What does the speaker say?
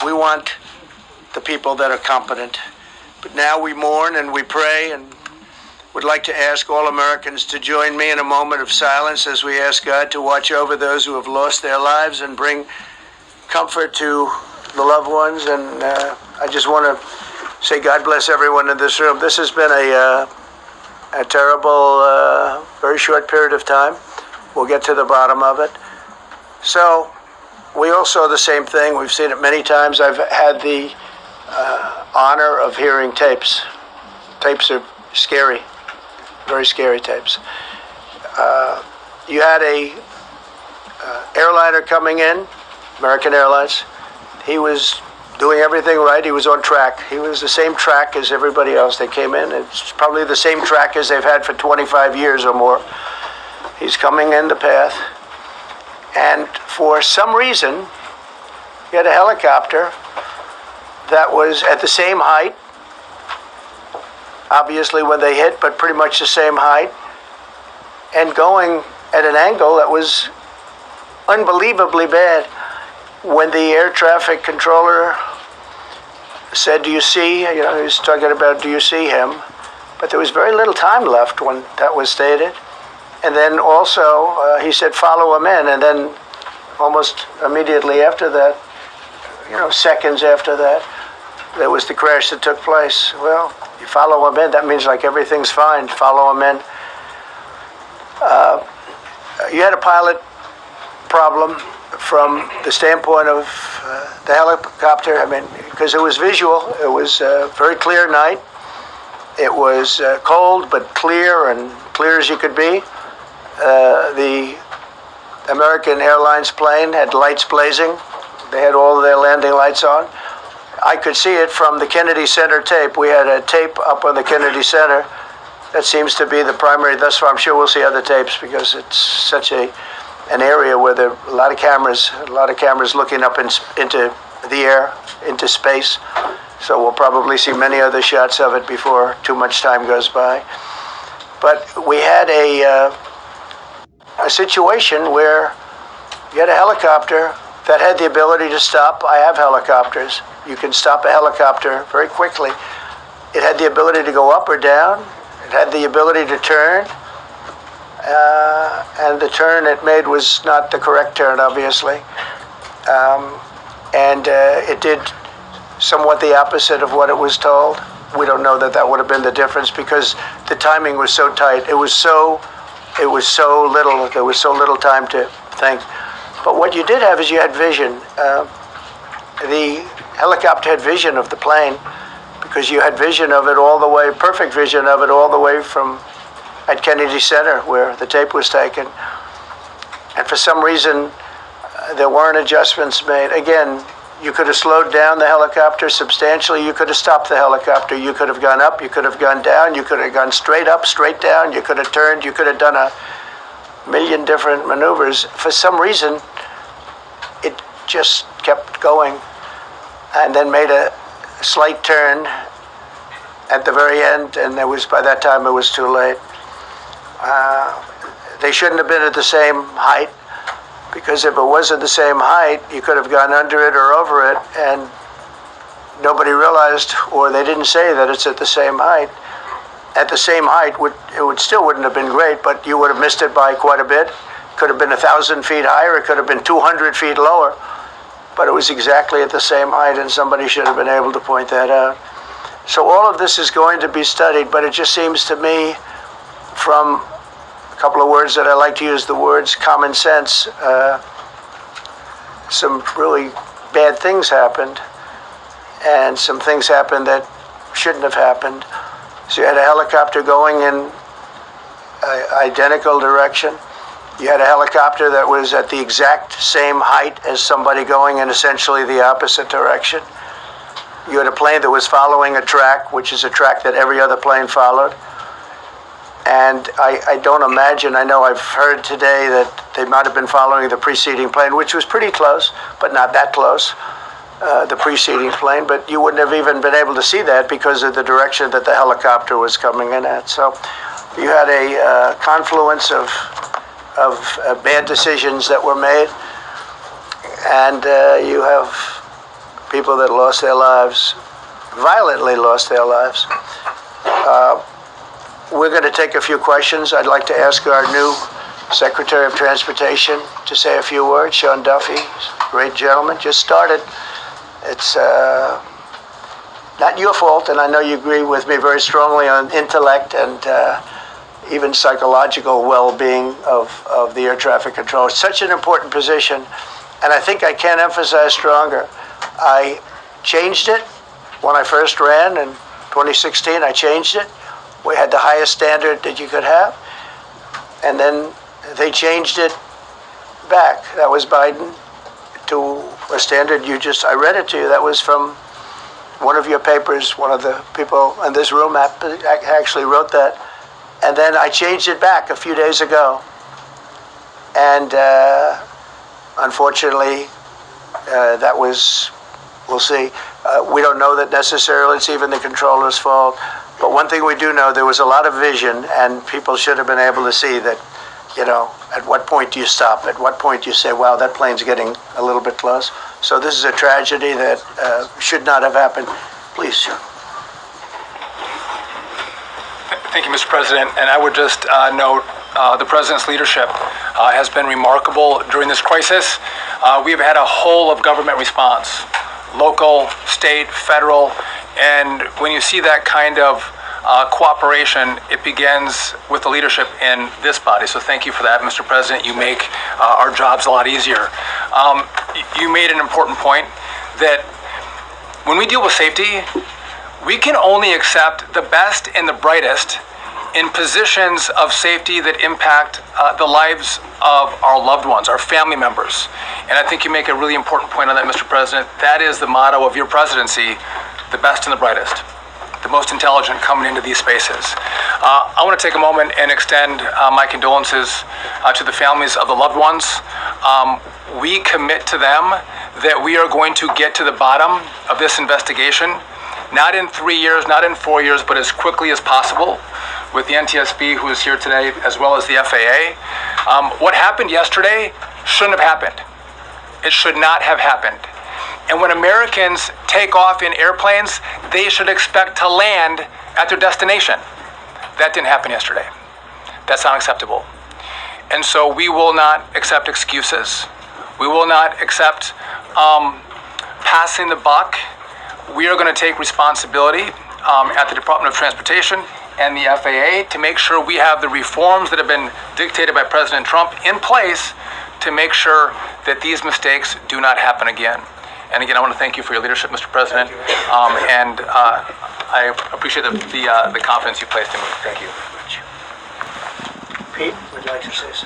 We want the people that are competent. But now we mourn and we pray, and would like to ask all Americans to join me in a moment of silence as we ask God to watch over those who have lost their lives and bring comfort to the loved ones. And I just want to say God bless everyone in this room. This has been a terrible, very short period of time. We'll get to the bottom of it. So we all saw the same thing. We've seen it many times. I've had the honor of hearing tapes. Tapes are scary, very scary tapes. You had a airliner coming in, American Airlines. He was doing everything right. He was on track. He was the same track as everybody else. They came in. It's probably the same track as they've had for 25 years or more. He's coming in the path. And for some reason, he had a helicopter that was at the same height, obviously when they hit, but pretty much the same height, and going at an angle that was unbelievably bad. When the air traffic controller said, "Do you see?" he was talking about, "Do you see him?" But there was very little time left when that was stated. And then also he said, "Follow him in." And then almost immediately after that, seconds after that, there was the crash that took place. Well, you follow him in, that means like everything's fine. Follow him in. You had a pilot problem from the standpoint of the helicopter. I mean, because it was visual. It was a very clear night. It was cold but clear, and clear as you could be. The American Airlines plane had lights blazing. They had all of their landing lights on. I could see it from the Kennedy Center tape. We had a tape up on the Kennedy Center. That seems to be the primary thus far. I'm sure we'll see other tapes because it's such an area where there are a lot of cameras looking up into the air, into space. So we'll probably see many other shots of it before too much time goes by. But we had a situation where you had a helicopter that had the ability to stop. I have helicopters. You can stop a helicopter very quickly. It had the ability to go up or down. It had the ability to turn. And the turn it made was not the correct turn, obviously. It did somewhat the opposite of what it was told. We don't know that would have been the difference because the timing was so tight. It was so little. There was so little time to think. But what you did have is you had vision. The helicopter had vision of the plane because you had vision of it all the way, perfect vision of it all the way from at Kennedy Center where the tape was taken. And for some reason, there weren't adjustments made. Again, you could have slowed down the helicopter substantially. You could have stopped the helicopter. You could have gone up. You could have gone down. You could have gone straight up, straight down. You could have turned. You could have done a million different maneuvers. For some reason, it just kept going and then made a slight turn at the very end, and by that time it was too late. They shouldn't have been at the same height, because if it wasn't the same height, you could have gone under it or over it, and nobody realized, or they didn't say that it's at the same height. At the same height, it still wouldn't have been great, but you would have missed it by quite a bit. Could have been 1,000 feet higher. It could have been 200 feet lower. But it was exactly at the same height, and somebody should have been able to point that out. So all of this is going to be studied, but it just seems to me, from a couple of words that I like to use, the words common sense, some really bad things happened, and some things happened that shouldn't have happened. So you had a helicopter going in an identical direction. You had a helicopter that was at the exact same height as somebody going in essentially the opposite direction. You had a plane that was following a track, which is a track that every other plane followed. And I don't imagine, I know I've heard today that they might have been following the preceding plane, which was pretty close, but not that close, the preceding plane. But you wouldn't have even been able to see that because of the direction that the helicopter was coming in at. So you had a confluence of bad decisions that were made, and you have people that lost their lives, violently lost their lives. We're going to take a few questions. I'd like to ask our new Secretary of Transportation to say a few words. Sean Duffy, great gentleman, just started. It's not your fault, and I know you agree with me very strongly on intellect and even psychological well-being of the air traffic control. It's such an important position, and I think I can't emphasize stronger. I changed it when I first ran in 2016. I changed it. We had the highest standard that you could have, and then they changed it back. That was Biden to a standard I read it to you. That was from one of your papers. One of the people in this room actually wrote that. And then I changed it back a few days ago. And unfortunately, that was, we'll see. We don't know that necessarily it's even the controller's fault. But one thing we do know, there was a lot of vision, and people should have been able to see that, at what point do you stop? At what point do you say, wow, that plane's getting a little bit close? So this is a tragedy that should not have happened. Please, Sean. Thank you, Mr. President. And I would just note the President's leadership has been remarkable during this crisis. We've had a whole of government response, local, state, federal, and when you see that kind of cooperation, it begins with the leadership in this body. So thank you for that, Mr. President. You make our jobs a lot easier. You made an important point that when we deal with safety, we can only accept the best and the brightest in positions of safety that impact the lives of our loved ones, our family members. And I think you make a really important point on that, Mr. President. That is the motto of your presidency, the best and the brightest, the most intelligent coming into these spaces. I want to take a moment and extend my condolences to the families of the loved ones. We commit to them that we are going to get to the bottom of this investigation, not in 3 years, not in 4 years, but as quickly as possible, with the NTSB, who is here today, as well as the FAA. What happened yesterday shouldn't have happened. It should not have happened. And when Americans take off in airplanes, they should expect to land at their destination. That didn't happen yesterday. That's not acceptable. And so we will not accept excuses. We will not accept passing the buck. We are going to take responsibility at the Department of Transportation and the FAA to make sure we have the reforms that have been dictated by President Trump in place to make sure that these mistakes do not happen again. And again, I want to thank you for your leadership, Mr. President, and I appreciate the confidence you placed in me. Thank you. Pete, would you like to say something?